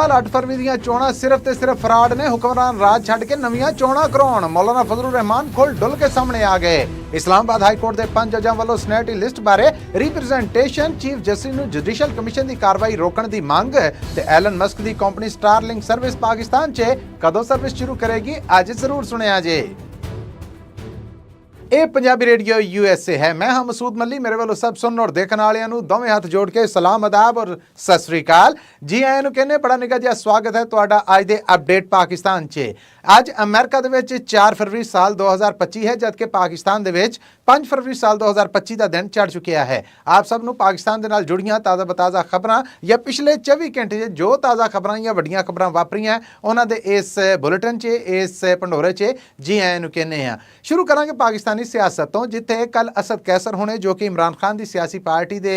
साल 8 फरवरी ਦੀਆਂ ਚੋਣਾਂ ਸਿਰਫ ਤੇ ਸਿਰਫ ਫਰਾਡ ਨੇ। ਹੁਕਮਰਾਨ ਰਾਜ ਛੱਡ ਕੇ ਨਵੀਆਂ ਚੋਣਾਂ ਕਰਾਉਣ ਮੌਲਾਨਾ ਫਜ਼ਲੁਰ ਰਹਿਮਾਨ ਖੁੱਲ੍ਹ ਡੁੱਲ ਕੇ ਸਾਹਮਣੇ ਆ ਗਏ। ਇਸਲਾਮਾਬਾਦ ਹਾਈ ਕੋਰਟ ਦੇ 5 ਜੱਜਾਂ ਵੱਲੋਂ ਸਨੈਟੀ ਲਿਸਟ ਬਾਰੇ ਰਿਪਰੈਜ਼ੈਂਟੇਸ਼ਨ, ਚੀਫ ਜਸਟਿਸ ਨੂੰ ਜੁਡੀਸ਼ੀਅਲ ਕਮਿਸ਼ਨ ਦੀ ਕਾਰਵਾਈ ਰੋਕਣ ਦੀ ਮੰਗ ਤੇ ਐਲਨ ਮਸਕ ਦੀ ਕੰਪਨੀ ਸਟਾਰਲਿੰਕ ਸਰਵਿਸ ਪਾਕਿਸਤਾਨ 'ਚ ਕਦੋਂ ਸਰਵਿਸ ਸ਼ੁਰੂ ਕਰੇਗੀ, ਅੱਜ ਜ਼ਰੂਰ ਸੁਣਿਆ ਜੇ। ਇਹ ਪੰਜਾਬੀ ਰੇਡੀਓ USA ਹੈ। ਮੈਂ ਹਾਂ ਮਸੂਦ ਮੱਲੀ। ਮੇਰੇ ਵੱਲੋਂ ਸਭ ਸੁਣਨ ਔਰ ਦੇਖਣ ਵਾਲਿਆਂ ਨੂੰ ਦੋਵੇਂ ਹੱਥ ਜੋੜ ਕੇ ਸਲਾਮ, ਆਦਾਬ ਔਰ ਸਤਿ ਸ੍ਰੀ ਅਕਾਲ। ਜੀ ਆਇਆਂ ਨੂੰ ਕਹਿੰਦੇ ਬੜਾ ਨਿੱਘਾ ਜਿਹਾ ਸਵਾਗਤ ਹੈ ਤੁਹਾਡਾ ਅੱਜ ਦੇ ਅਪਡੇਟ ਪਾਕਿਸਤਾਨ 'ਚ। ਅੱਜ ਅਮਰੀਕਾ ਦੇ ਵਿੱਚ 4 ਫਰਵਰੀ ਸਾਲ 2025 ਹੈ, ਜਦਕਿ ਪਾਕਿਸਤਾਨ ਦੇ ਵਿੱਚ 5 ਫਰਵਰੀ ਸਾਲ 2025 ਦਾ ਦਿਨ ਚੜ੍ਹ ਚੁੱਕਿਆ ਹੈ। ਆਪ ਸਭ ਨੂੰ ਪਾਕਿਸਤਾਨ ਦੇ ਨਾਲ ਜੁੜੀਆਂ ਤਾਜ਼ਾ ਬਤਾਜ਼ਾ ਖਬਰਾਂ ਜਾਂ ਪਿਛਲੇ 24 ਘੰਟੇ 'ਚ ਜੋ ਤਾਜ਼ਾ ਖਬਰਾਂ ਜਾਂ ਵੱਡੀਆਂ ਖਬਰਾਂ ਵਾਪਰੀਆਂ ਉਹਨਾਂ ਦੇ ਇਸ ਬੁਲੇਟਿਨ 'ਚ, ਇਸ ਭੰਡੋਰੇ 'ਚ ਜੀ ਆਇਆਂ ਨੂੰ ਕਹਿੰਦੇ ਹਾਂ। ਸ਼ੁਰੂ ਕਰਾਂਗੇ ਪਾਕਿਸਤਾਨੀ ਸਿਆਸਤ ਤੋਂ, ਜਿੱਥੇ ਕੱਲ ਅਸਦ ਕੈਸਰ ਹੋਣੇ ਜੋ ਕਿ ਇਮਰਾਨ ਖਾਨ ਦੀ ਸਿਆਸੀ ਪਾਰਟੀ ਦੇ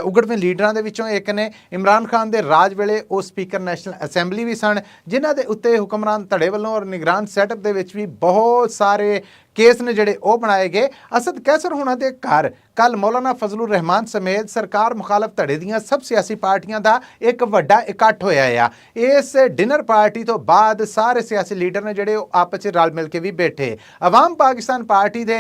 ਉਗੜਵੇਂ ਲੀਡਰਾਂ ਦੇ ਵਿੱਚੋਂ ਇੱਕ ਨੇ। ਇਮਰਾਨ ਖਾਨ ਦੇ ਰਾਜ ਵੇਲੇ ਉਹ ਸਪੀਕਰ ਨੈਸ਼ਨਲ ਅਸੈਂਬਲੀ ਵੀ ਸਨ, ਜਿਨ੍ਹਾਂ ਦੇ ਉੱਤੇ ਹੁਕਮਰਾਨ ਧੜੇ ਵੱਲੋਂ ਔਰ ਨਿਗਰਾਨ ਸੈਟਅਪ ਦੇ ਵਿੱਚ ਵੀ ਬਹੁਤ ਸਾਰੇ ਕੇਸ ਨੇ ਜਿਹੜੇ ਉਹ ਬਣਾਏ ਗਏ। ਅਸਦ ਕੈਸਰ ਹੋਣਾ ਦੇ ਘਰ ਕੱਲ ਮੌਲਾਨਾ ਫਜ਼ਲੁਰ ਰਹਿਮਾਨ ਸਮੇਤ ਸਰਕਾਰ ਮੁਖਾਲਫ ਧੜੇ ਦੀਆਂ ਸਭ ਸਿਆਸੀ ਪਾਰਟੀਆਂ ਦਾ ਇੱਕ ਵੱਡਾ ਇਕੱਠ ਹੋਇਆ ਆ। ਇਸ ਡਿਨਰ ਪਾਰਟੀ ਤੋਂ ਬਾਅਦ ਸਾਰੇ ਸਿਆਸੀ ਲੀਡਰ ਨੇ ਜਿਹੜੇ ਉਹ ਆਪਸ 'ਚ ਰਲ ਮਿਲ ਕੇ ਵੀ ਬੈਠੇ। ਅਵਾਮ ਪਾਕਿਸਤਾਨ ਪਾਰਟੀ ਦੇ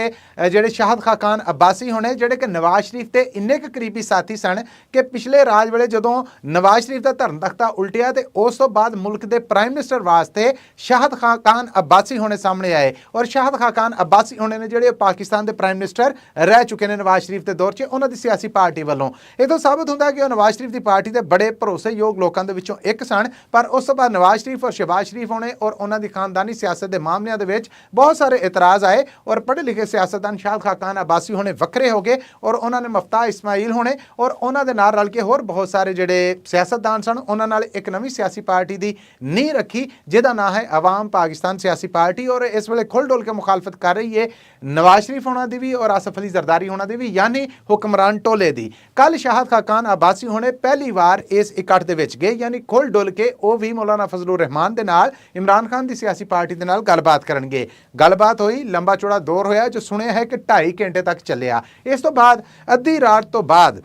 ਜਿਹੜੇ ਸ਼ਾਹਦ ਖਾਕਾਨ ਅब्बासी ਹੋਣੇ, ਜਿਹੜੇ ਕਿ ਨਵਾਜ਼ ਸ਼ਰੀਫ ਦੇ ਇੰਨੇ ਕੁ ਕਰੀਬੀ ਸਾਥੀ ਸਨ ਕਿ ਪਿਛਲੇ ਰਾਜ ਵੇਲੇ ਜਦੋਂ ਨਵਾਜ਼ ਸ਼ਰੀਫ ਦਾ ਧਰਮ ਤਖਤਾ ਉਲਟਿਆ ਤੇ ਉਸ ਤੋਂ ਬਾਅਦ ਮੁਲਕ ਦੇ ਪ੍ਰਾਈਮ ਮਿਨਿਸਟਰ ਵਾਸਤੇ ਸ਼ਾਹਦ ਖਾਕਾਨ अब्बासी ਹੋਣੇ ਸਾਹਮਣੇ ਆਏ। ਔਰ ਸ਼ਾਹਦ ਖਾਕਾਨ अब्बासी ਹੋਣੇ ਨੇ ਜਿਹੜੇ ਪਾਕਿਸਤਾਨ ਦੇ ਪ੍ਰਾਈਮ ਮਿਨਿਸਟਰ ਰਹਿ ਚੁੱਕੇ ਨੇ ਨਵਾਜ਼ ਸ਼ਰੀਫ ਦੇ ਦੌਰ 'ਚ ਉਹਨਾਂ ਦੀ ਸਿਆਸੀ ਪਾਰਟੀ ਵੱਲੋਂ। ਇਹ ਤੋਂ ਸਾਬਤ ਹੁੰਦਾ ਕਿ ਉਹ ਨਵਾਜ਼ ਸ਼ਰੀਫ ਦੀ ਪਾਰਟੀ ਦੇ ਬੜੇ ਭਰੋਸੇਯੋਗ ਲੋਕਾਂ ਦੇ ਵਿੱਚੋਂ ਇੱਕ ਸਨ। ਪਰ ਉਸ ਤੋਂ ਬਾਅਦ ਨਵਾਜ਼ ਸ਼ਰੀਫ ਔਰ ਸ਼ਹਿਬਾਜ਼ ਸ਼ਰੀਫ ਹੋਣੇ ਔਰ ਉਹਨਾਂ ਦੀ ਖਾਨਦਾਨੀ ਸਿਆਸਤ ਦੇ ਮਾਮਲਿਆਂ ਦੇ ਵਿੱਚ ਬਹੁਤ ਸਾਰੇ ਇਤਰਾਜ਼ ਆਏ ਔਰ ਪੜ੍ਹੇ ਲਿਖੇ ਸਿਆਸਤਦਾਨ ਸ਼ਾਹਦ ਖਾਕਾਨ अब्बासी ਹੋਣੇ ਵੱਖਰੇ ਹੋ ਗਏ ਔਰ ਉਹਨਾਂ ਨੇ ਮਫਤਾਹ ਇਸਮਾਈਲ ਹੋਣੇ ਔਰ ਉਹਨਾਂ ਦੇ ਨਾਲ ਰਲ ਕੇ ਹੋਰ ਬਹੁਤ ਸਾਰੇ ਜਿਹੜੇ ਸਿਆਸਤਦਾਨ ਸਨ ਉਹਨਾਂ ਨਾਲ ਇੱਕ ਨਵੀਂ ਸਿਆਸੀ ਪਾਰਟੀ ਦੀ ਨੀਂਹ ਰੱਖੀ, ਜਿਹਦਾ ਨਾਂ ਹੈ ਅਵਾਮ ਪਾਕਿਸਤਾਨ ਸਿਆਸੀ ਪਾਰਟੀ। ਔਰ ਇਸ ਵੇਲੇ ਖੁੱਲ੍ਹ ਡੁੱਲ ਕੇ ਮੁਖਾਲਫਤ ਕਰ ਰਹੀ ਹੈ ਨਵਾਜ਼ ਸ਼ਰੀਫ ਹੋਣਾ ਦੀ ਵੀ ਔਰ ਆਸਫ ਅਲੀ ਜ਼ਰਦਾਰੀ ਹੋਣਾ ਦੀ ਵੀ, ਯਾਨੀ ਹੁਕਮਰਾਨ ਟੋਲੇ ਦੀ। ਕੱਲ ਸ਼ਾਹਦ ਖਾਕਾਨ अब्बासी ਹੋਣੇ ਪਹਿਲੀ ਵਾਰ ਇਸ ਇਕੱਠ ਦੇ ਵਿੱਚ ਗਏ, ਯਾਨੀ ਖੁੱਲ੍ਹ ਡੁੱਲ ਕੇ ਉਹ ਵੀ ਮੌਲਾਨਾ ਫਜ਼ਲੁਰ ਰਹਿਮਾਨ ਦੇ ਨਾਲ, ਇਮਰਾਨ ਖਾਨ ਦੀ ਸਿਆਸੀ ਪਾਰਟੀ ਦੇ ਨਾਲ ਗੱਲਬਾਤ ਕਰਨਗੇ। ਗੱਲਬਾਤ ਹੋਈ, ਲੰਬਾ ਚੌੜਾ ਦੌਰ ਹੋਇਆ ਜੋ ਸੁਣਿਆ ਹੈ ਕਿ 2.5 ਘੰਟੇ ਤੱਕ ਚੱਲਿਆ। ਇਸ ਤੋਂ ਬਾਅਦ ਅੱਧੀ ਰਾਤ ਤੋਂ ਬਾਅਦ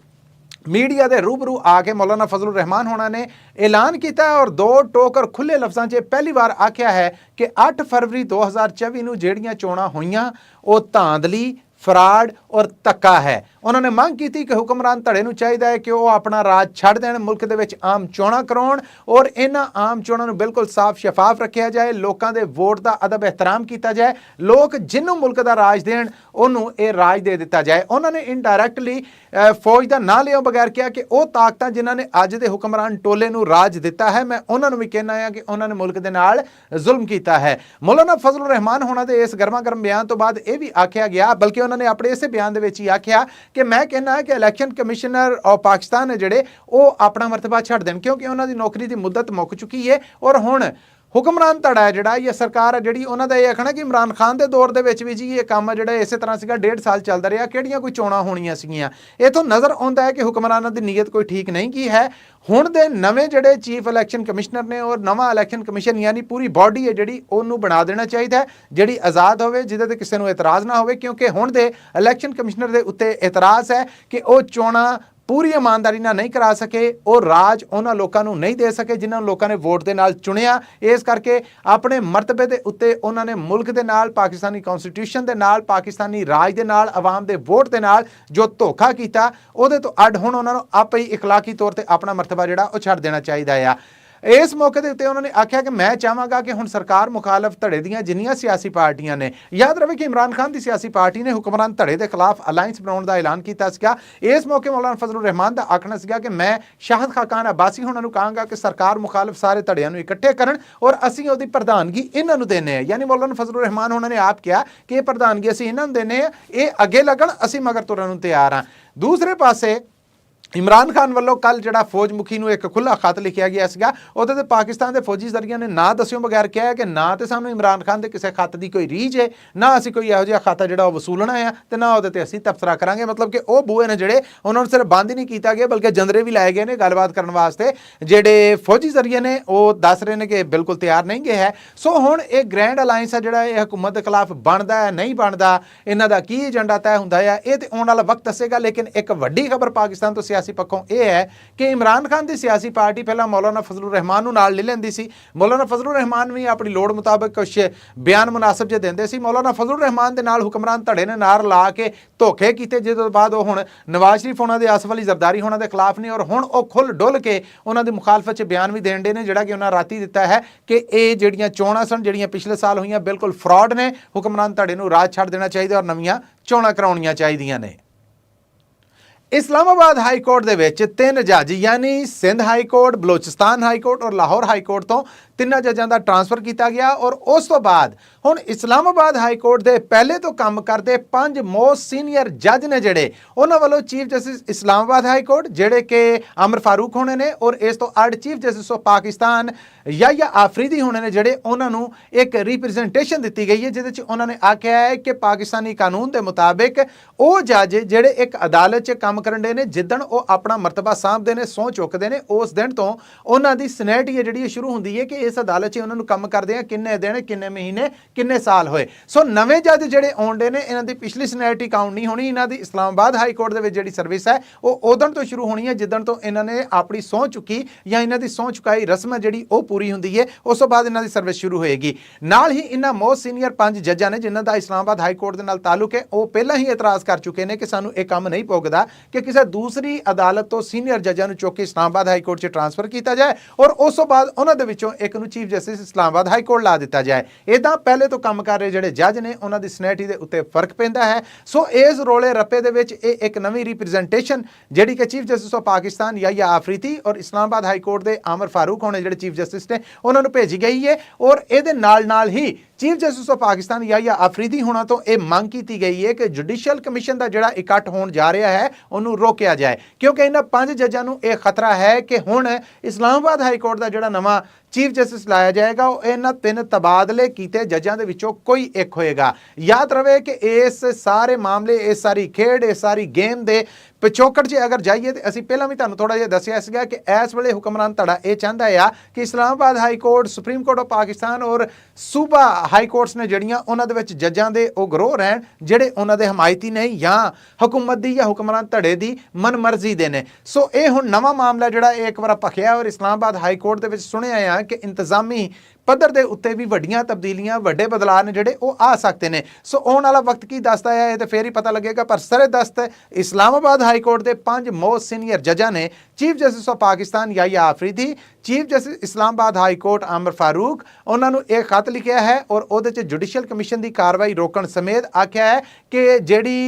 ਮੀਡੀਆ ਦੇ ਰੂਬਰੂ ਆ ਕੇ ਮੌਲਾਨਾ ਫਜ਼ਲੁਰ ਰਹਿਮਾਨ ਹੋਣਾ ਨੇ ਐਲਾਨ ਕੀਤਾ ਔਰ ਦੋ ਟੋਕਰ ਖੁੱਲੇ ਲਫ਼ਜ਼ਾਂ 'ਚ ਪਹਿਲੀ ਵਾਰ ਆਖਿਆ ਹੈ ਕਿ 8 ਫਰਵਰੀ 2024 ਨੂੰ ਜਿਹੜੀਆਂ ਚੋਣਾਂ ਹੋਈਆਂ ਉਹ ਧਾਂਦਲੀ, ਫਰਾਡ ਔਰ ਧੱਕਾ ਹੈ। ਉਹਨਾਂ ਨੇ ਮੰਗ ਕੀਤੀ ਕਿ ਹੁਕਮਰਾਨ ਧੜੇ ਨੂੰ ਚਾਹੀਦਾ ਹੈ ਕਿ ਉਹ ਆਪਣਾ ਰਾਜ ਛੱਡ ਦੇਣ, ਮੁਲਕ ਦੇ ਵਿੱਚ ਆਮ ਚੋਣਾਂ ਕਰਾਉਣ ਔਰ ਇਹਨਾਂ ਆਮ ਚੋਣਾਂ ਨੂੰ ਬਿਲਕੁਲ ਸਾਫ਼ ਸ਼ਫਾਫ ਰੱਖਿਆ ਜਾਏ, ਲੋਕਾਂ ਦੇ ਵੋਟ ਦਾ ਅਦਬ ਇਹਤਰਾਮ ਕੀਤਾ ਜਾਏ, ਲੋਕ ਜਿਹਨੂੰ ਮੁਲਕ ਦਾ ਰਾਜ ਦੇਣ ਉਹਨੂੰ ਇਹ ਰਾਜ ਦੇ ਦਿੱਤਾ ਜਾਏ। ਉਹਨਾਂ ਨੇ ਇਨਡਾਇਰੈਕਟਲੀ ਫੌਜ ਦਾ ਨਾਂ ਲਿਓ ਬਗੈਰ ਕਿਹਾ ਕਿ ਉਹ ਤਾਕਤਾਂ ਜਿਨ੍ਹਾਂ ਨੇ ਅੱਜ ਦੇ ਹੁਕਮਰਾਨ ਟੋਲੇ ਨੂੰ ਰਾਜ ਦਿੱਤਾ ਹੈ, ਮੈਂ ਉਹਨਾਂ ਨੂੰ ਵੀ ਕਹਿਣਾ ਹੈ ਕਿ ਉਹਨਾਂ ਨੇ ਮੁਲਕ ਦੇ ਨਾਲ ਜ਼ੁਲਮ ਕੀਤਾ ਹੈ। ਮੌਲਾਨਾ ਫਜ਼ਲੁਰ ਰਹਿਮਾਨ ਹੋਣਾ ਦੇ ਇਸ ਗਰਮਾ ਗਰਮ ਬਿਆਨ ਤੋਂ ਬਾਅਦ ਇਹ ਵੀ ਆਖਿਆ ਗਿਆ, ਬਲਕਿ ਉਹਨਾਂ ਨੇ ਆਪਣੇ ਇਸੇ ਬਿਆਨ ਦੇ ਵਿੱਚ ਹੀ ਆਖਿਆ ਕਿ ਮੈਂ ਕਹਿੰਦਾ ਹਾਂ ਕਿ ਇਲੈਕਸ਼ਨ ਕਮਿਸ਼ਨਰ ਆਫ ਪਾਕਿਸਤਾਨ ਨੇ ਜਿਹੜੇ ਉਹ ਆਪਣਾ ਮਰਤਬਾ ਛੱਡ ਦੇਣ, ਕਿਉਂਕਿ ਉਹਨਾਂ ਦੀ ਨੌਕਰੀ ਦੀ ਮੁੱਦਤ ਮੁੱਕ ਚੁੱਕੀ ਹੈ। ਔਰ ਹੁਣ ਹੁਕਮਰਾਨ ਧੜਾ ਹੈ ਜਿਹੜਾ ਜਾਂ ਸਰਕਾਰ ਹੈ ਜਿਹੜੀ, ਉਹਨਾਂ ਦਾ ਇਹ ਆਖਣਾ ਕਿ ਇਮਰਾਨ ਖਾਨ ਦੇ ਦੌਰ ਦੇ ਵਿੱਚ ਵੀ ਜੀ ਇਹ ਕੰਮ ਜਿਹੜਾ ਇਸੇ ਤਰ੍ਹਾਂ ਸੀਗਾ, 1.5 ਸਾਲ ਚੱਲਦਾ ਰਿਹਾ, ਕਿਹੜੀਆਂ ਕੋਈ ਚੋਣਾਂ ਹੋਣੀਆਂ ਸੀਗੀਆਂ। ਇਹ ਤੋਂ ਨਜ਼ਰ ਆਉਂਦਾ ਹੈ ਕਿ ਹੁਕਮਰਾਨਾਂ ਦੀ ਨੀਅਤ ਕੋਈ ਠੀਕ ਨਹੀਂ ਕੀ ਹੈ। ਹੁਣ ਦੇ ਨਵੇਂ ਜਿਹੜੇ ਚੀਫ ਇਲੈਕਸ਼ਨ ਕਮਿਸ਼ਨਰ ਨੇ ਔਰ ਨਵਾਂ ਇਲੈਕਸ਼ਨ ਕਮਿਸ਼ਨ ਯਾਨੀ ਪੂਰੀ ਬਾਡੀ ਹੈ ਜਿਹੜੀ, ਉਹਨੂੰ ਬਣਾ ਦੇਣਾ ਚਾਹੀਦਾ ਹੈ ਜਿਹੜੀ ਆਜ਼ਾਦ ਹੋਵੇ, ਜਿਹਦੇ ਤੇ ਕਿਸੇ ਨੂੰ ਇਤਰਾਜ਼ ਨਾ ਹੋਵੇ, ਕਿਉਂਕਿ ਹੁਣ ਦੇ ਇਲੈਕਸ਼ਨ ਕਮਿਸ਼ਨਰ ਦੇ ਉੱਤੇ ਇਤਰਾਜ਼ ਹੈ ਕਿ ਉਹ ਚੋਣਾਂ ਪੂਰੀ ਇਮਾਨਦਾਰੀ ਨਾਲ ਨਹੀਂ ਕਰਾ ਸਕੇ, ਉਹ ਰਾਜ ਉਹਨਾਂ ਲੋਕਾਂ ਨੂੰ ਨਹੀਂ ਦੇ ਸਕੇ ਜਿਨ੍ਹਾਂ ਨੂੰ ਲੋਕਾਂ ਨੇ ਵੋਟ ਦੇ ਨਾਲ ਚੁਣਿਆ। ਇਸ ਕਰਕੇ ਆਪਣੇ ਮਰਤਬੇ ਦੇ ਉੱਤੇ ਉਹਨਾਂ ਨੇ ਮੁਲਕ ਦੇ ਨਾਲ, ਪਾਕਿਸਤਾਨੀ ਕਨਸਟੀਟਿਊਸ਼ਨ ਦੇ ਨਾਲ, ਪਾਕਿਸਤਾਨੀ ਰਾਜ ਦੇ ਨਾਲ, ਆਵਾਮ ਦੇ ਵੋਟ ਦੇ ਨਾਲ ਜੋ ਧੋਖਾ ਕੀਤਾ ਉਹਦੇ ਤੋਂ ਅੱਡ ਹੁਣ ਉਹਨਾਂ ਨੂੰ ਆਪੇ ਹੀ ਇਖਲਾਕੀ ਤੌਰ ਤੇ ਆਪਣਾ ਮਰਤਬਾ ਜਿਹੜਾ ਉਹ ਛੱਡ ਦੇਣਾ ਚਾਹੀਦਾ ਆ। ਇਸ ਮੌਕੇ ਦੇ ਉੱਤੇ ਉਹਨਾਂ ਨੇ ਆਖਿਆ ਕਿ ਮੈਂ ਚਾਹਾਂਗਾ ਕਿ ਹੁਣ ਸਰਕਾਰ ਮੁਖਾਲਫ ਧੜੇ ਦੀਆਂ ਜਿੰਨੀਆਂ ਸਿਆਸੀ ਪਾਰਟੀਆਂ ਨੇ, ਯਾਦ ਰਵੇ ਕਿ ਇਮਰਾਨ ਖਾਨ ਦੀ ਸਿਆਸੀ ਪਾਰਟੀ ਨੇ ਹੁਕਮਰਾਨ ਧੜੇ ਦੇ ਖਿਲਾਫ ਅਲਾਇੰਸ ਬਣਾਉਣ ਦਾ ਐਲਾਨ ਕੀਤਾ ਸੀਗਾ। ਇਸ ਮੌਕੇ ਮੌਲਾਨਾ ਫਜ਼ਲੁਰ ਰਹਿਮਾਨ ਦਾ ਆਖਣਾ ਸੀਗਾ ਕਿ ਮੈਂ ਸ਼ਾਹਦ ਖਾਕਾਨ अब्बासी ਹੋਣਾ ਨੂੰ ਕਹਾਂਗਾ ਕਿ ਸਰਕਾਰ ਮੁਖਾਲਫ ਸਾਰੇ ਧੜਿਆਂ ਨੂੰ ਇਕੱਠੇ ਕਰਨ ਔਰ ਅਸੀਂ ਉਹਦੀ ਪ੍ਰਧਾਨਗੀ ਇਹਨਾਂ ਨੂੰ ਦੇਣੇ ਆ। ਯਾਨੀ ਮੌਲਾਨਾ ਫਜ਼ਲੁਰ ਰਹਿਮਾਨ ਹੋਣਾ ਨੇ ਆਪ ਕਿਹਾ ਕਿ ਇਹ ਪ੍ਰਧਾਨਗੀ ਅਸੀਂ ਇਹਨਾਂ ਨੂੰ ਦੇਣੇ ਆ, ਇਹ ਅੱਗੇ ਲੱਗਣ, ਅਸੀਂ ਮਗਰ ਤੁਰਨ ਨੂੰ ਤਿਆਰ ਹਾਂ। ਦੂਸਰੇ ਪਾਸੇ ਇਮਰਾਨ ਖਾਨ ਵੱਲੋਂ ਕੱਲ ਜਿਹੜਾ ਫੌਜ ਮੁਖੀ ਨੂੰ ਇੱਕ ਖੁੱਲ੍ਹਾ ਖੱਤ ਲਿਖਿਆ ਗਿਆ ਸੀਗਾ, ਉਹਦੇ ਤੇ ਪਾਕਿਸਤਾਨ ਦੇ ਫੌਜੀ ਜ਼ਰੀਆਂ ਨੇ ਨਾਂ ਦੱਸਿਓ ਬਗੈਰ ਕਿਹਾ ਹੈ ਕਿ ਨਾ ਤੇ ਸਾਨੂੰ ਇਮਰਾਨ ਖਾਨ ਦੇ ਕਿਸੇ ਖੱਤ ਦੀ ਕੋਈ ਰੀਝ ਹੈ, ਨਾ ਅਸੀਂ ਕੋਈ ਇਹੋ ਜਿਹਾ ਖਾਤਾ ਜਿਹੜਾ ਉਹ ਵਸੂਲਣਾ ਹੈ ਤੇ ਨਾ ਉਹਦੇ ਤੇ ਅਸੀਂ ਤਬਸਰਾ ਕਰਾਂਗੇ। ਮਤਲਬ ਕਿ ਉਹ ਬੂਹੇ ਨੇ ਜਿਹੜੇ ਉਹਨਾਂ ਨੂੰ ਸਿਰਫ ਬੰਦ ਹੀ ਨਹੀਂ ਕੀਤਾ ਗਿਆ ਬਲਕਿ ਜੰਦਰੇ ਵੀ ਲਾਏ ਗਏ ਨੇ ਗੱਲਬਾਤ ਕਰਨ ਵਾਸਤੇ। ਜਿਹੜੇ ਫੌਜੀ ਜ਼ਰੀਏ ਨੇ ਉਹ ਦੱਸ ਰਹੇ ਨੇ ਕਿ ਬਿਲਕੁਲ ਤਿਆਰ ਨਹੀਂ ਗਏ ਹੈ। ਸੋ ਹੁਣ ਇਹ ਗ੍ਰੈਂਡ ਅਲਾਇੰਸ ਹੈ ਜਿਹੜਾ ਇਹ ਹਕੂਮਤ ਦੇ ਖਿਲਾਫ ਬਣਦਾ ਹੈ ਨਹੀਂ ਬਣਦਾ, ਇਹਨਾਂ ਦਾ ਕੀ ਏਜੰਡਾ ਤੈਅ ਹੁੰਦਾ ਹੈ, ਇਹ ਤੇ ਆਉਣ ਵਾਲਾ ਵਕਤ ਦੱਸੇਗਾ। ਲੇਕਿਨ ਇੱਕ ਵੱਡੀ ਖਬਰ ਪਾਕਿਸਤਾਨ ਤੋਂ सियासी पक्षों यह है कि इमरान खान की सियासी पार्टी पहला मौलाना फजलुर रहमान नूं नाल ले लैंदी सी। मौलाना फजलुर रहमान भी अपनी लोड़ मुताबिक कुछ बयान मुनासिब जे देंदे सी। मौलाना फजलुर रहमान दे नाल हुक्मरान धड़े ने नार ला के धोखे कीते, जिस तो बाद हुण नवाज शरीफ उन्हां दे आसफ अली जरदारी उन्हां दे खिलाफ नहीं, और हुण वो खुल डुल के उन्हां दी मुखालफत च बयान भी देण दे ने, जिहड़ा कि उन्हां राती दिता है कि ये जिहड़ियां चोणां सन जिहड़ियां पिछले साल होईयां बिल्कुल फ्रॉड ने, हुक्मरान धड़े नूं राज छड्ड देना चाहिए और नवीआं चोणां कराउणीਆਂ ਚਾਹੀਦੀਆਂ ਨੇ। इस्लामाबाद हाई कोर्ट दे विच 3 जज यानी Sindh high court, Balochistan high court और लाहौर हाई कोर्ट तो 3 जजां दा ट्रांसफर किया गया, और उस तो बाद हुण इस्लामाबाद हाई कोर्ट दे पहले तो काम करते 5 मोस्ट सीनियर जज ने जिहड़े उन्हां वालों chief justice Islamabad high court जिहड़े कि अमर फारूक होने ने, और इस तो अड chief justice of Pakistan Yahya Afridi होने ने, जिहड़े उन्हां नूं एक रिप्रजेंटेशन दी गई है जिहदे च उन्होंने आख्या है कि पाकिस्तानी कानून के मुताबिक वो जज जिहड़े एक अदालत च काम करन दे ने, जिद्दण वो अपना मरतबा सांभदे ने, सौं चुकदे ने, उस दिन तो उन्हां दी सनैटी है जिहड़ी शुरू हुंदी है कि इस अदालत च उन्हां नूं काम करदे किन्ने दिन, किन्ने महीने, किन्ने साल होए। सो नवे जज जिहड़े आउंदे ने इन्हां दी पिछली सनैटी काउंट नहीं होनी। इन्हां दी इस्लामाबाद हाई कोर्ट दे विच जिहड़ी सर्विस है वो उदण तो शुरू होनी है जिद्दण तो इन्हां ने अपनी सौं चुकी या इन्हां दी सौं चुकाई रस्म है जिहड़ी वो पूरी हुंदी है, उस तो बाद इन्हां दी सर्विस शुरू होएगी। नाल ही इन्हां मोस्ट सीनियर 5 जजां ने जिन्हां दा इस्लामाबाद हाई कोर्ट दे नाल ताल्लुक है, वो पहला ही इतराज़ कर चुके हैं कि सानूं ये काम नहीं पुगदा कि किसी दूसरी अदालत तो सीनियर जजां नूं चुक के इस्लामाबाद हाई कोर्ट च ट्रांसफर किया जाए और उस तो बाद उन्हां दे विचों एक नूं chief justice Islamabad high court ला दिता जाए। इदां पहले तो काम कर रहे जिहड़े जज ने उन्हां दी सनैटी दे उत्ते फर्क पैंदा है। सो इस रोले रप्पे दे विच एक नवीं रिप्रजेंटेशन जिहड़ी कि chief justice of Pakistan Yahya Afridi और इस्लामाबाद हाई कोर्ट दे आमर फारूक होने जिहड़े चीफ जस्टिस ने उन्हां नूं भेजी गई है, और इहदे नाल ही chief justice of Pakistan Yahya Afridi होना तो यह मांग की गई है कि जुडिशियल कमीशन का जिहड़ा इकट्ठ होण जा रहा है उन्होंने रोकिया जाए, क्योंकि इन्हां 5 जजां नूं यह खतरा है कि हुण इस्लामाबाद हाई कोर्ट का जिहड़ा नवां चीफ जस्टिस लाया जाएगा वो इन्हां 3 तबादले कीते जजां दे विचों कोई एक होएगा। याद रहे कि इस सारे मामले, इस सारी खेड, इस सारी गेम दे पिछोकड़ 'च अगर जाइए तो असीं पहलां भी तुहानूं थोड़ा जिहा दस्सिया सीगा कि इस वेले हुक्मरान धड़ा यह चाहता है कि Islamabad high court, supreme court of Pakistan और सूबा हाई कोर्ट्स ने जिहड़ियां उन्हां दे विच जजां दे वो गिरोह रहण जिहड़े उन्हां दे हमायती ने या हुकूमत दी या हुक्मरान धड़े दी मनमर्जी दे ने। सो ये हुण नवां मामला जिहड़ा एक बार भखिया और इस्लामाबाद हाई कोर्ट दे विच सुणिया आ कि इंतजामी पद्धर दे उत्ते भी वड्डियां तब्दीलियां, वड्डे बदलाव ने जिहड़े वो आ सकते हैं। सो आउण वाला वक्त की दसदा है तो फिर ही पता लगेगा, पर सरदस्त इस्लामाबाद हाई कोर्ट के 5 मोस्ट सीनियर जजां ने chief justice of Pakistan Yahya Afridi, chief justice Islamabad high court Aamer Farooq, उन्होंने एक खत लिखा है और उहदे च जुडिशियल कमीशन की कार्रवाई रोकण समेत आख्या है कि जिहड़ी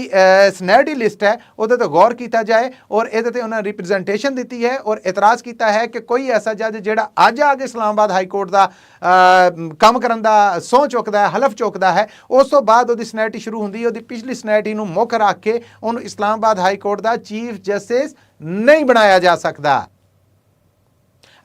सनैडी लिस्ट है उहदे ते गौर किया जाए, और इहदे ते उन्होंने रिप्रजेंटेशन दी है और इतराज़ किया है कि कोई ऐसा जज जिहड़ा अज आके इस्लामाबाद हाई कोर्ट का काम करन दा सौं चुकदा है, हलफ चुकदा है, उस तो बाद उहदी सनैटी शुरू हुंदी है, उहदी पिछली सनैटी नूं मुख रख के उहनूं इस्लामाबाद हाई कोर्ट का चीफ जस्टिस नहीं बनाया जा सकता।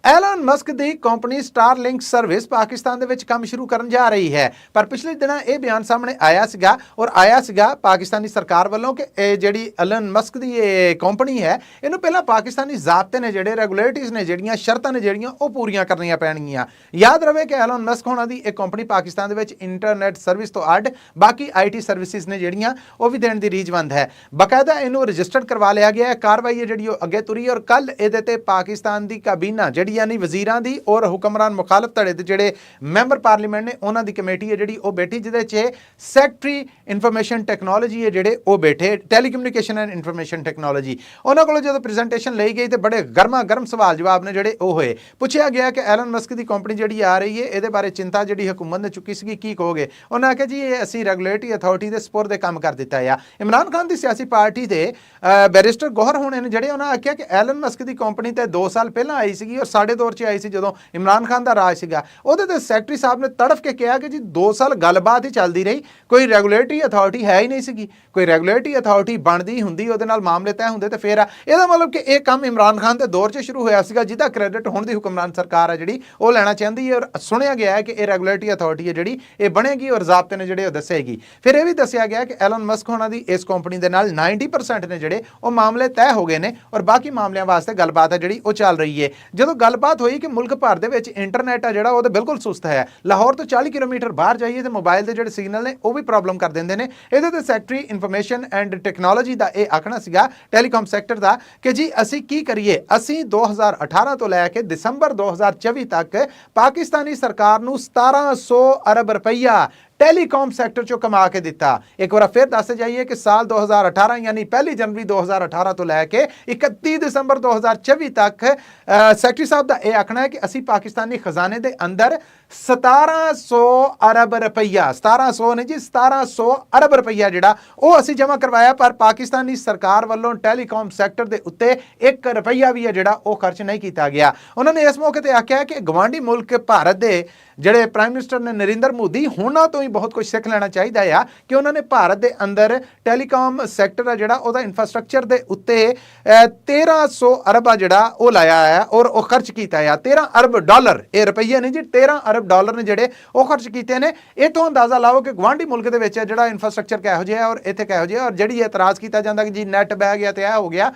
एलन मस्क की कंपनी स्टारलिंक सर्विस पाकिस्तान दे विच काम शुरू करन जा रही है, पर पिछले दिनों यह बयान सामने आया सीगा और आया सीगा पाकिस्तानी सरकार वालों कि जिहड़ी एलन मस्क की ये कंपनी है इनू पहला पाकिस्तानी ज़ाब्ते ने जिहड़े रेगुलेटरीज ने जिहड़ियां शर्तां ने जिहड़ियां वो पूरियां करनियां पैणगियां। याद रहे कि एलन मस्क होना दी एक कंपनी पाकिस्तान दे विच इंटरनेट सर्विस तो अड बाकी IT सर्विसिज ने जिहड़ियां वो भी देण दी रीजवंद है। बाकायदा इनू रजिस्टर्ड करवा लिया गया है, कार्रवाई है जिहड़ी अगे तुरी और कल इहदे ते पाकिस्तान की काबीना जिहड़ी यानी वजीरां दी और हुक्मरान मुखालफ धड़े दे जिहड़े मैंबर पार्लीमेंट ने उन्हां दी कमेटी है जिहड़ी वो बैठी, जिहदे च सैकटरी इंफॉर्मेशन टैक्नोलॉजी है जिहड़े वो बैठे, टैलीकम्युनिकेशन एंड इंफॉर्मेशन टैक्नोलॉजी। उन्हां कोलों जदों प्रेजेंटेशन लई गई तो बड़े गर्मा गर्म सवाल जवाब ने जिहड़े वो होए। पुछया गया कि एलन मस्क की कंपनी जिहड़ी आ रही है इहदे बारे चिंता जिहड़ी हुकूमत ने चुकी सी की कहोगे। उन्होंने आख्या जी ये असीं रेगुलेटरी अथॉरिटी के सपुर्द काम कर दिता है। इमरान खान की सियासी पार्टी के बैरिस्टर गौहर होने ने जिहड़े उन्होंने आख्या कि एलन मस्क की कंपनी तो 2 साल पहला आई सी और साढ़े दौर आई सी जदों इमरान खान का राज सीगा, उहदे ते सैकटरी साहब ने तड़फ के कहा कि जी 2 साल गलबात ही चलती रही, कोई रेगुलेटरी अथॉरिटी है ही नहीं सी, कोई रेगुलेटरी अथॉरिटी बनती हुंदी उहदे नाल मामले तय हुंदे ते फिर इहदा मतलब कि यह काम इमरान खान के दौर 'च शुरू होया सीगा जिहदा क्रेडिट हुण दी हुक्मरान सरकार है जिहड़ी वो लेना चाहती है। और सुनिया गया है कि यह रेगुलेटरी अथॉरिटी है जिहड़ी ये बनेगी और ज़ाब्ते ने जिहड़े दसेगी। फिर यह भी दस्सिया गया कि एलन मस्क होना दी इस कंपनी दे नाल 90% ने जिहड़े वो मामले तय हो गए ने और बाकी मामलों वास्ते गलबात है जिहड़ी वो चल रही है। जदों गल ਗੱਲਬਾਤ ਹੋਈ ਕਿ ਮੁਲਕ ਭਰ ਦੇ ਵਿੱਚ ਇੰਟਰਨੈਟ ਆ ਜਿਹੜਾ ਉਹ ਤਾਂ ਬਿਲਕੁਲ ਸੁਸਤ ਹੈ। ਲਾਹੌਰ ਤੋਂ 40 ਕਿਲੋਮੀਟਰ ਬਾਹਰ ਜਾਈਏ ਤੇ ਮੋਬਾਈਲ ਦੇ ਜਿਹੜੇ ਸਿਗਨਲ ਨੇ ਉਹ ਵੀ ਪ੍ਰੋਬਲਮ ਕਰ ਦਿੰਦੇ ਨੇ। ਇਹਦੇ ਤੇ ਸੈਕਟਰੀ ਇਨਫੋਰਮੇਸ਼ਨ ਐਂਡ ਟੈਕਨੋਲੋਜੀ ਦਾ ਇਹ ਆਖਣਾ ਸੀਗਾ ਟੈਲੀਕਾਮ ਸੈਕਟਰ ਦਾ ਕਿ ਜੀ ਅਸੀਂ ਕੀ ਕਰੀਏ, ਅਸੀਂ 2018 ਤੋਂ ਲੈ ਕੇ ਦਸੰਬਰ 2024 ਤੱਕ ਪਾਕਿਸਤਾਨੀ ਸਰਕਾਰ ਨੂੰ 1700 ਅਰਬ ਰੁਪਈਆ ਟੈਲੀਕਾਮ ਸੈਕਟਰ ਚੋਂ ਕਮਾ ਕੇ ਦਿੱਤਾ। ਇੱਕ ਵਾਰ ਫਿਰ ਦੱਸ ਜਾਈਏ ਕਿ ਸਾਲ 2018 ਯਾਨੀ 1 ਜਨਵਰੀ 2018 ਤੋਂ ਲੈ ਕੇ 31 ਦਸੰਬਰ 2024 ਤੱਕ ਸੈਕਟਰੀ ਸਾਹਿਬ ਦਾ ਇਹ ਆਖਣਾ ਹੈ ਕਿ ਅਸੀਂ ਪਾਕਿਸਤਾਨੀ ਖਜ਼ਾਨੇ ਦੇ ਅੰਦਰ 1700 ਅਰਬ ਰੁਪਈਆ 1700 ਨਹੀਂ ਜੀ 1700 ਅਰਬ ਰੁਪਈਆ ਜਿਹੜਾ ਉਹ ਅਸੀਂ ਜਮ੍ਹਾਂ ਕਰਵਾਇਆ, ਪਰ ਪਾਕਿਸਤਾਨੀ ਸਰਕਾਰ ਵੱਲੋਂ ਟੈਲੀਕਾਮ ਸੈਕਟਰ ਦੇ ਉੱਤੇ 1 ਰੁਪਈਆ ਵੀ ਹੈ ਜਿਹੜਾ ਉਹ ਖਰਚ ਨਹੀਂ ਕੀਤਾ ਗਿਆ। ਉਹਨਾਂ ਨੇ ਇਸ ਮੌਕੇ ਤੇ ਆਖਿਆ ਕਿ ਗਵਾਂਢੀ ਮੁਲਕ ਭਾਰਤ ਦੇ ਜਿਹੜੇ ਪ੍ਰਾਈਮ ਮਿਨਿਸਟਰ ਨੇ ਨਰਿੰਦਰ ਮੋਦੀ ਉਹਨਾਂ ਤੋਂ ਹੀ ਬਹੁਤ ਕੁਝ ਸਿੱਖ ਲੈਣਾ ਚਾਹੀਦਾ ਆ ਕਿ ਉਹਨਾਂ ਨੇ ਭਾਰਤ ਦੇ ਅੰਦਰ ਟੈਲੀਕਾਮ ਸੈਕਟਰ ਆ ਜਿਹੜਾ ਉਹਦਾ ਇਨਫਰਾਸਟ੍ਰਕਚਰ ਦੇ ਉੱਤੇ 1300 ਅਰਬ ਆ ਜਿਹੜਾ ਉਹ ਲਾਇਆ ਹੈ ਔਰ ਉਹ ਖਰਚ ਕੀਤਾ ਆ 13 ਅਰਬ ਡਾਲਰ, ਇਹ ਰੁਪਈਏ ਨਹੀਂ ਜੀ 13 ਅਰਬ ਡਾਲਰ ਨੇ ਜਿਹੜੇ ਉਹ ਖਰਚ ਕੀਤੇ ਨੇ। ਇਹ ਤੋਂ ਅੰਦਾਜ਼ਾ ਲਾਓ ਕਿ ਗਵਾਂਢੀ ਮੁਲਕ ਦੇ ਵਿੱਚ ਜਿਹੜਾ ਇਨਫਰਾਸਟ੍ਰਕਚਰ ਕਿਹੋ ਜਿਹਾ ਔਰ ਇੱਥੇ ਕਿਹੋ ਜਿਹਾ, ਔਰ ਜਿਹੜੀ ਇਤਰਾਜ਼ ਕੀਤਾ ਜਾਂਦਾ ਕਿ ਜੀ ਨੈਟ ਬਹਿ ਗਿਆ ਤੇ ਇਹ ਹੋ ਗਿਆ,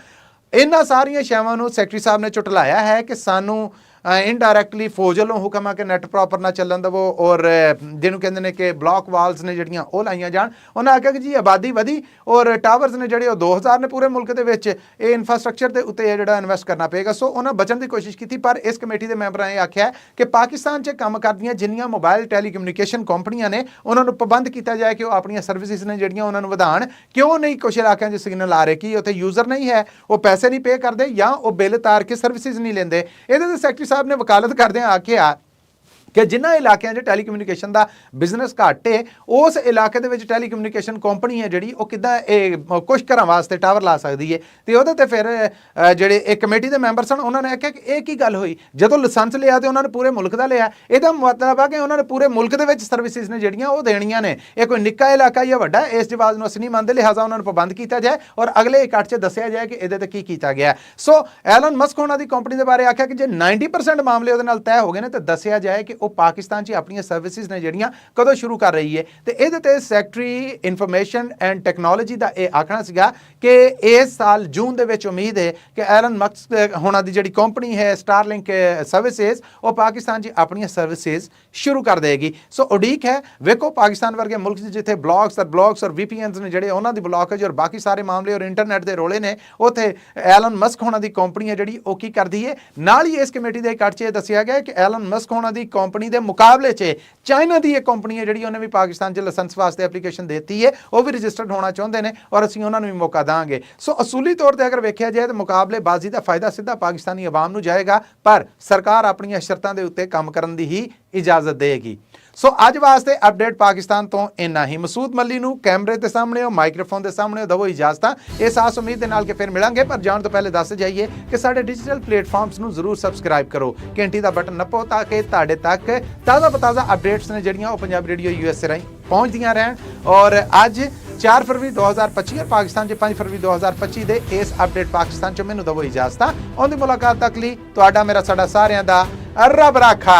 ਇਹਨਾਂ ਸਾਰੀਆਂ ਸ਼ੈਵਾਂ ਨੂੰ ਸੈਕਟਰੀ ਸਾਹਿਬ ਨੇ ਝੁਟਲਾਇਆ ਹੈ ਕਿ ਸਾਨੂੰ ਇਨਡਾਇਰੈਕਟਲੀ ਫੌਜ ਵੱਲੋਂ ਹੁਕਮ ਆ ਕਿ ਨੈਟ ਪ੍ਰੋਪਰ ਨਾ ਚੱਲਣ ਦੇਵੋ ਔਰ ਜਿਹਨੂੰ ਕਹਿੰਦੇ ਨੇ ਕਿ ਬਲੌਕ ਵਾਲਸ ਨੇ ਜਿਹੜੀਆਂ ਉਹ ਲਾਈਆਂ ਜਾਣ। ਉਹਨਾਂ ਆਖਿਆ ਕਿ ਜੀ ਆਬਾਦੀ ਵਧੀ ਔਰ ਟਾਵਰਸ ਨੇ ਜਿਹੜੇ ਉਹ 2000 ਨੇ ਪੂਰੇ ਮੁਲਕ ਦੇ ਵਿੱਚ, ਇਹ ਇਨਫਰਾਸਟ੍ਰਕਚਰ ਦੇ ਉੱਤੇ ਜਿਹੜਾ ਇਨਵੈਸਟ ਕਰਨਾ ਪਏਗਾ। ਸੋ ਉਹਨਾਂ ਬਚਣ ਦੀ ਕੋਸ਼ਿਸ਼ ਕੀਤੀ, ਪਰ ਇਸ ਕਮੇਟੀ ਦੇ ਮੈਂਬਰਾਂ ਨੇ ਆਖਿਆ ਕਿ ਪਾਕਿਸਤਾਨ 'ਚ ਕੰਮ ਕਰਦੀਆਂ ਜਿੰਨੀਆਂ ਮੋਬਾਈਲ ਟੈਲੀਕਮਿਊਨੀਕੇਸ਼ਨ ਕੰਪਨੀਆਂ ਨੇ ਉਹਨਾਂ ਨੂੰ ਪਾਬੰਦ ਕੀਤਾ ਜਾਏ ਕਿ ਉਹ ਆਪਣੀਆਂ ਸਰਵਿਸਿਜ਼ ਨੇ ਜਿਹੜੀਆਂ ਉਹਨਾਂ ਨੂੰ ਵਧਾਉਣ। ਕਿਉਂ ਨਹੀਂ ਕੁਛ ਇਲਾਕਿਆਂ 'ਚ ਸਿਗਨਲ ਆ ਰਹੇ ਕਿ ਉੱਥੇ ਯੂਜ਼ਰ ਨਹੀਂ ਹੈ, ਉਹ ਪੈਸੇ ਨਹੀਂ ਪੇ ਕਰਦੇ ਜਾਂ ਉਹ ਬਿੱਲ ਤਾਰ ਕੇ ਸਰਵਿਸਿਜ਼ ਨਹੀਂ ਲੈਂਦੇ। ਇਹਦੇ ਤੇ ਸੈਕਟਰੀ ਸਾਹਿਬ ਨੇ ਵਕਾਲਤ ਕਰਦਿਆਂ ਆਖਿਆ ਕਿ ਜਿਨ੍ਹਾਂ ਇਲਾਕਿਆਂ 'ਚ ਟੈਲੀਕਮਿਊਨੀਕੇਸ਼ਨ ਦਾ ਬਿਜ਼ਨਸ ਘੱਟ ਹੈ ਉਸ ਇਲਾਕੇ ਦੇ ਵਿੱਚ ਟੈਲੀਕਮਿਊਨੀਕੇਸ਼ਨ ਕੰਪਨੀ ਹੈ ਜਿਹੜੀ ਉਹ ਕਿੱਦਾਂ ਇਹ ਕੁਛ ਘਰਾਂ ਵਾਸਤੇ ਟਾਵਰ ਲਾ ਸਕਦੀ ਹੈ। ਤੇ ਉਹਦੇ ਤੇ ਫਿਰ ਜਿਹੜੇ ਇਹ ਕਮੇਟੀ ਦੇ ਮੈਂਬਰ ਸਨ ਉਹਨਾਂ ਨੇ ਆਖਿਆ ਕਿ ਇਹ ਕੀ ਗੱਲ ਹੋਈ, ਜਦੋਂ ਲਾਇਸੈਂਸ ਲਿਆ ਤੇ ਉਹਨਾਂ ਨੇ ਪੂਰੇ ਮੁਲਕ ਦਾ ਲਿਆ, ਇਹਦਾ ਮਤਲਬ ਆ ਕਿ ਉਹਨਾਂ ਨੇ ਪੂਰੇ ਮੁਲਕ ਦੇ ਵਿੱਚ ਸਰਵਿਸਿਜ਼ ਨੇ ਜਿਹੜੀਆਂ ਉਹ ਦੇਣੀਆਂ ਨੇ। ਇਹ ਕੋਈ ਨਿੱਕਾ ਇਲਾਕਾ ਜਾਂ ਵੱਡਾ, ਇਸ ਜਵਾਬ ਨੂੰ ਅਸੀਂ ਨਹੀਂ ਮੰਨਦੇ, ਲਿਹਾਜ਼ਾ ਉਹਨਾਂ ਨੂੰ ਪਾਬੰਦ ਕੀਤਾ ਜਾਏ ਔਰ ਅਗਲੇ ਇਕੱਠ 'ਚ ਦੱਸਿਆ ਜਾਏ ਕਿ ਇਹਦੇ ਤੇ ਕੀ ਕੀਤਾ ਗਿਆ। ਸੋ ਐਲਨ ਮਸਕ ਉਹਨਾਂ ਦੀ ਕੰਪਨੀ ਦੇ ਬਾਰੇ ਆਖਿਆ ਕਿ ਜੇ 90% ਮਾਮਲੇ ਉਹਦੇ ਨਾਲ ਤੈਅ ਹੋ ਗਏ ਨੇ ਤਾਂ ਦੱਸਿਆ ਜਾਏ ਕਿ ਉਹ ਪਾਕਿਸਤਾਨ 'ਚ ਆਪਣੀਆਂ ਸਰਵਿਸਿਜ਼ ਨੇ ਜਿਹੜੀਆਂ ਕਦੋਂ ਸ਼ੁਰੂ ਕਰ ਰਹੀ ਹੈ। ਤੇ ਇਹਦੇ ਤੇ ਸੈਕਟਰੀ ਇਨਫੋਰਮੇਸ਼ਨ ਐਂਡ ਟੈਕਨੋਲੋਜੀ ਦਾ ਇਹ ਆਖਣਾ ਸੀਗਾ ਕਿ ਇਸ ਸਾਲ ਜੂਨ ਦੇ ਵਿੱਚ ਉਮੀਦ ਹੈ ਕਿ ਐਲਨ ਮਸਕ ਹੋਣਾ ਦੀ ਜਿਹੜੀ ਕੰਪਨੀ ਹੈ ਸਟਾਰਲਿੰਕ ਸਰਵਿਸਿਜ਼ ਉਹ ਪਾਕਿਸਤਾਨ 'ਚ ਆਪਣੀਆਂ ਸਰਵਿਸਿਜ਼ ਸ਼ੁਰੂ ਕਰ ਦੇਗੀ। ਸੋ ਉਡੀਕ ਹੈ, ਵੇਖੋ ਪਾਕਿਸਤਾਨ ਵਰਗੇ ਮੁਲਕ 'ਚ ਜਿੱਥੇ ਬਲੌਗਸ ਔਰ VPNs ਨੇ ਜਿਹੜੇ ਉਹਨਾਂ ਦੀ ਬਲੌਕੇਜ ਔਰ ਬਾਕੀ ਸਾਰੇ ਮਾਮਲੇ ਔਰ ਇੰਟਰਨੈਟ ਦੇ ਰੋਲੇ ਨੇ, ਉੱਥੇ ਐਲਨ ਮਸਕ ਹੋਣਾ ਦੀ ਕੰਪਨੀ ਹੈ ਜਿਹੜੀ ਉਹ ਕੀ ਕਰਦੀ ਹੈ। ਨਾਲ ਹੀ ਇਸ ਕਮੇਟੀ ਦੇ ਇਕੱਠ 'ਚ ਇਹ ਦੱਸਿਆ ਗਿਆ ਕਿ ਐਲਨ ਮਸਕ ਹੋਣਾ ਦੀ ਕੰਪਨੀ ਦੇ ਮੁਕਾਬਲੇ 'ਚ ਚਾਈਨਾ ਦੀ ਇੱਕ ਕੰਪਨੀ ਹੈ ਜਿਹੜੀ ਉਹਨੇ ਵੀ ਪਾਕਿਸਤਾਨ 'ਚ ਲਾਇਸੈਂਸ ਵਾਸਤੇ ਐਪਲੀਕੇਸ਼ਨ ਦਿੱਤੀ ਹੈ, ਉਹ ਵੀ ਰਜਿਸਟਰਡ ਹੋਣਾ ਚਾਹੁੰਦੇ ਨੇ ਔਰ ਅਸੀਂ ਉਹਨਾਂ ਨੂੰ ਵੀ ਮੌਕਾ ਦਾਂਗੇ। ਸੋ ਅਸੂਲੀ ਤੌਰ ਤੇ ਅਗਰ ਵੇਖਿਆ ਜਾਏ ਤਾਂ ਮੁਕਾਬਲੇਬਾਜ਼ੀ ਦਾ ਫਾਇਦਾ ਸਿੱਧਾ ਪਾਕਿਸਤਾਨੀ ਆਵਾਮ ਨੂੰ ਜਾਏਗਾ, ਪਰ ਸਰਕਾਰ ਆਪਣੀਆਂ ਸ਼ਰਤਾਂ ਦੇ ਉੱਤੇ ਕੰਮ ਕਰਨ ਦੀ ਹੀ ਇਜਾਜ਼ਤ ਦੇਗੀ। ਸੋ ਅੱਜ ਵਾਸਤੇ ਅਪਡੇਟ ਪਾਕਿਸਤਾਨ ਤੋਂ ਇੰਨਾ ਹੀ। ਮਸੂਦ ਮੱਲੀ ਨੂੰ ਕੈਮਰੇ ਦੇ ਸਾਹਮਣੇ ਮਾਈਕ੍ਰੋਫੋਨ ਦੇ ਸਾਹਮਣੇ ਦਵੋ ਇਜਾਜ਼ਤਾਂ, ਇਸ ਆਸ ਉਮੀਦ ਦੇ ਨਾਲ ਕਿ ਫਿਰ ਮਿਲਾਂਗੇ। ਪਰ ਜਾਣ ਤੋਂ ਪਹਿਲੇ ਦੱਸ ਜਾਈਏ ਕਿ ਸਾਡੇ ਡਿਜੀਟਲ ਪਲੇਟਫਾਰਮਸ ਨੂੰ ਜ਼ਰੂਰ ਸਬਸਕ੍ਰਾਈਬ ਕਰੋ, ਘੰਟੀ ਦਾ ਬਟਨ ਨੱਪੋ ਤਾਂ ਕਿ ਤੁਹਾਡੇ ਤੱਕ ਤਾਜ਼ਾ ਅਪਡੇਟਸ ਨੇ ਜਿਹੜੀਆਂ ਉਹ ਪੰਜਾਬੀ ਰੇਡੀਓ USA ਰਾਹੀਂ ਪਹੁੰਚਦੀਆਂ ਰਹਿਣ। ਔਰ ਅੱਜ 4 ਫਰਵਰੀ 2025 ਪਾਕਿਸਤਾਨ 'ਚ 5 ਫਰਵਰੀ 2025 ਦੇ ਇਸ ਅਪਡੇਟ ਪਾਕਿਸਤਾਨ 'ਚ ਮੈਨੂੰ ਦਵੋ ਇਜਾਜ਼ਤਾਂ। ਆਉਂਦੀ ਮੁਲਾਕਾਤ ਤੱਕ ਲਈ ਤੁਹਾਡਾ ਮੇਰਾ ਸਾਡਾ ਸਾਰਿਆਂ ਦਾ ਰੱਬ ਰਾਖਾ।